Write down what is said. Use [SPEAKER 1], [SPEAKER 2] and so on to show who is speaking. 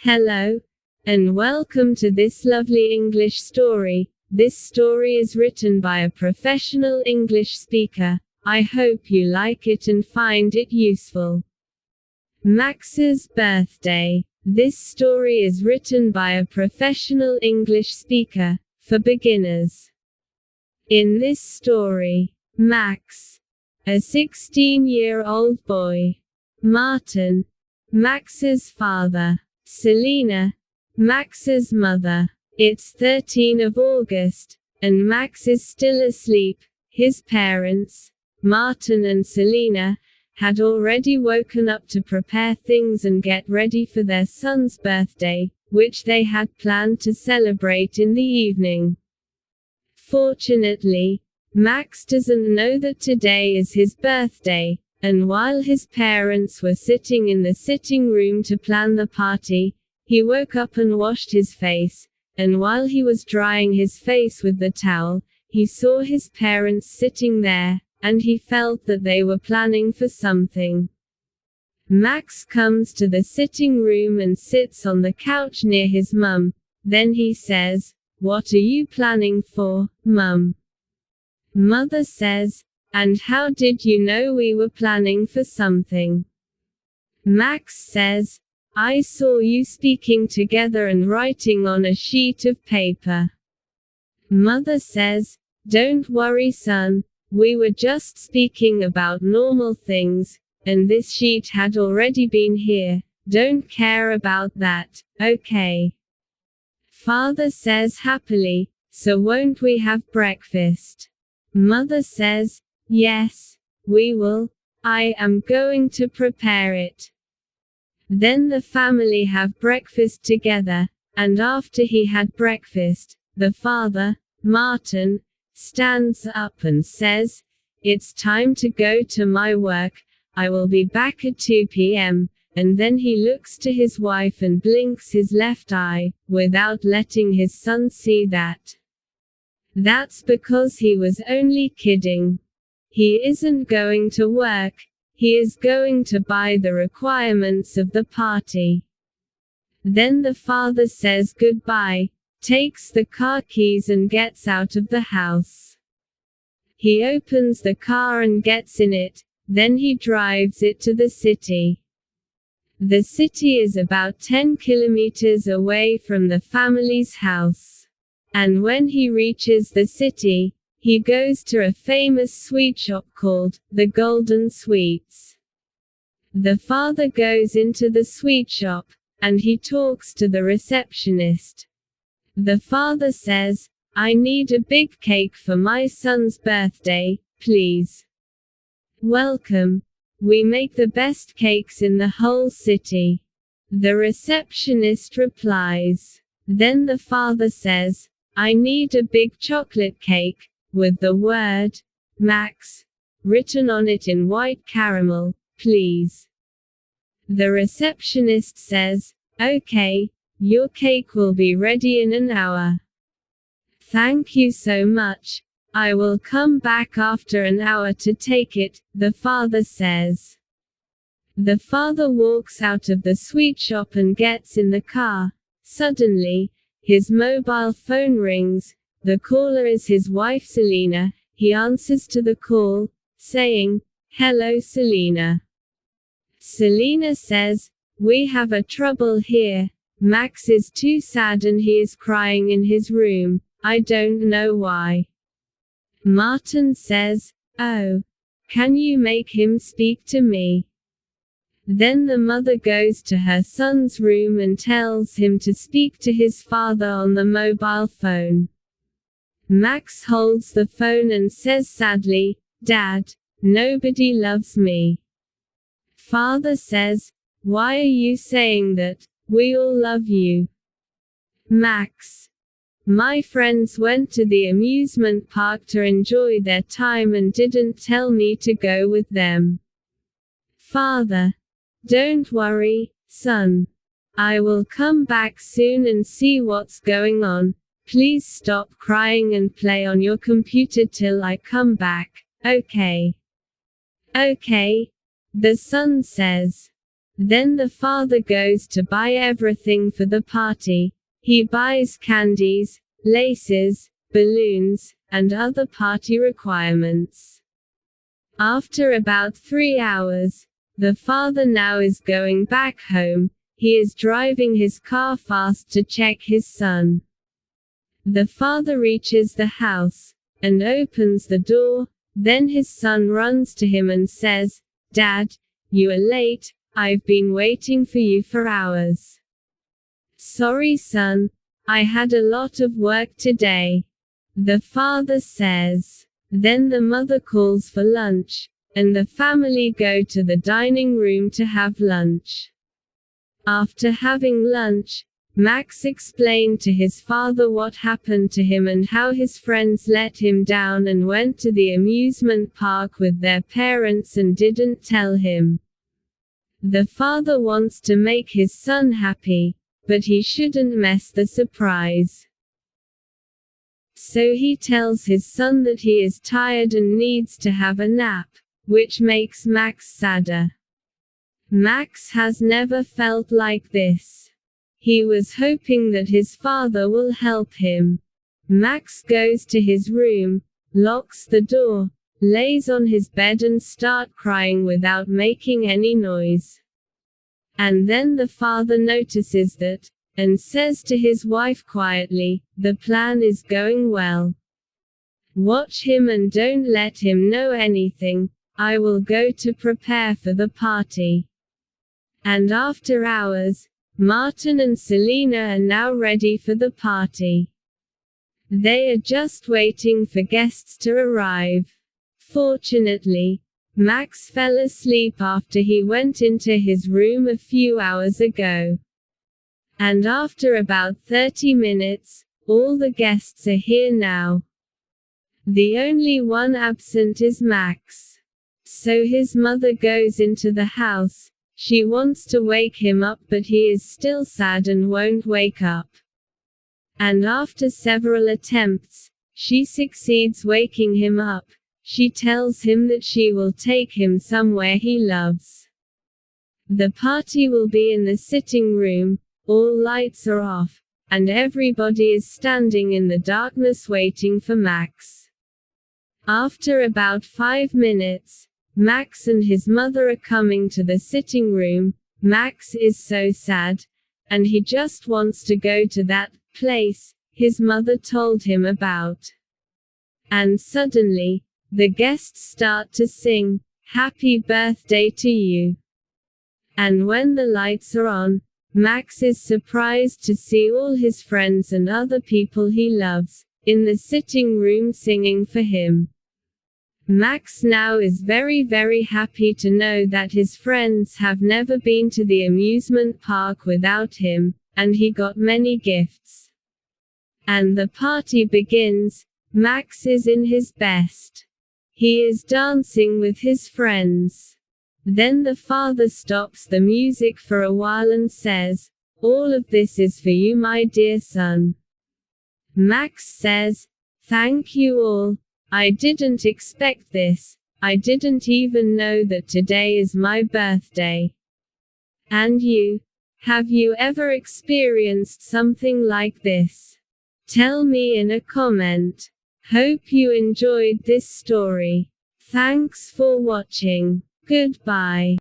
[SPEAKER 1] Hello, and welcome to this lovely English story. This story is written by a professional English speaker. I hope you like it and find it useful. Max's birthday. This story is written by a professional English speaker, for beginners. In this story, Max, a 16-year-old boy, Martin, Max's father, Selena, Max's mother. It's 13th of August, and Max is still asleep. His parents, Martin and Selena, had already woken up to prepare things and get ready for their son's birthday, which they had planned to celebrate in the evening. Fortunately, Max doesn't know that today is his birthday, and while his parents were sitting in the sitting room to plan the party, he woke up and washed his face, and while he was drying his face with the towel, he saw his parents sitting there, and he felt that they were planning for something. Max comes to the sitting room and sits on the couch near his mum. Then he says, "What are you planning for, Mum?" Mother says, "And how did you know we were planning for something?" Max says, "I saw you speaking together and writing on a sheet of paper." Mother says, "Don't worry, son. We were just speaking about normal things, and this sheet had already been here. Don't care about that, okay?" Father says happily, "So won't we have breakfast?" Mother says, "Yes, we will. I am going to prepare it." Then the family have breakfast together, and after he had breakfast, the father, Martin, stands up and says, "It's time to go to my work. I will be back at 2 p.m. And then he looks to his wife and blinks his left eye, without letting his son see that. That's because he was only kidding. He isn't going to work. He is going to buy the requirements of the party. Then the father says goodbye, takes the car keys and gets out of the house. He opens the car and gets in it, then he drives it to the city. The city is about 10 kilometers away from the family's house. And when he reaches the city, he goes to a famous sweet shop called the Golden Sweets. The father goes into the sweet shop, and he talks to the receptionist. The father says, "I need a big cake for my son's birthday, please." "Welcome. We make the best cakes in the whole city." The receptionist replies. Then the father says, "I need a big chocolate cake, with the word, Max, written on it in white caramel, please." The receptionist says, "Okay, your cake will be ready in an hour." "Thank you so much. I will come back after an hour to take it," the father says. The father walks out of the sweet shop and gets in the car. Suddenly, his mobile phone rings. The caller is his wife Selena. He answers to the call, saying, "Hello Selena." Selena says, "We have a trouble here. Max is too sad and he is crying in his room. I don't know why." Martin says, "Oh, can you make him speak to me?" Then the mother goes to her son's room and tells him to speak to his father on the mobile phone. Max holds the phone and says sadly, "Dad, nobody loves me." Father says, "Why are you saying that? We all love you." Max, "My friends went to the amusement park to enjoy their time and didn't tell me to go with them." Father, "Don't worry, son. I will come back soon and see what's going on. Please stop crying and play on your computer till I come back, okay?" "Okay," the son says. Then the father goes to buy everything for the party. He buys candies, laces, balloons, and other party requirements. After about 3 hours, the father now is going back home. He is driving his car fast to check his son. The father reaches the house and opens the door. Then his son runs to him and says, "Dad, you are late. I've been waiting for you for hours." "Sorry, son. I had a lot of work today," the father says. Then the mother calls for lunch, and the family go to the dining room to have lunch. After having lunch, Max explained to his father what happened to him and how his friends let him down and went to the amusement park with their parents and didn't tell him. The father wants to make his son happy, but he shouldn't mess the surprise. So he tells his son that he is tired and needs to have a nap, which makes Max sadder. Max has never felt like this. He was hoping that his father will help him. Max goes to his room, locks the door, lays on his bed and starts crying without making any noise. And then the father notices that, and says to his wife quietly, "The plan is going well. Watch him and don't let him know anything. I will go to prepare for the party." And after hours, Martin and Selena are now ready for the party. They are just waiting for guests to arrive. Fortunately, Max fell asleep after he went into his room a few hours ago. And after about 30 minutes, all the guests are here now. The only one absent is Max. So his mother goes into the house. She wants to wake him up, but he is still sad and won't wake up. And after several attempts, she succeeds waking him up. She tells him that she will take him somewhere he loves. The party will be in the sitting room. All lights are off, and everybody is standing in the darkness waiting for Max. After about 5 minutes, Max and his mother are coming to the sitting room. Max is so sad, and he just wants to go to that place his mother told him about. And suddenly, the guests start to sing, "Happy birthday to you." And when the lights are on, Max is surprised to see all his friends and other people he loves in the sitting room singing for him. Max now is very happy to know that his friends have never been to the amusement park without him, and he got many gifts. And the party begins. Max is in his best. He is dancing with his friends. Then the father stops the music for a while and says, "All of this is for you, my dear son." Max says, "Thank you all. I didn't expect this. I didn't even know that today is my birthday." And you? Have you ever experienced something like this? Tell me in a comment. Hope you enjoyed this story. Thanks for watching. Goodbye.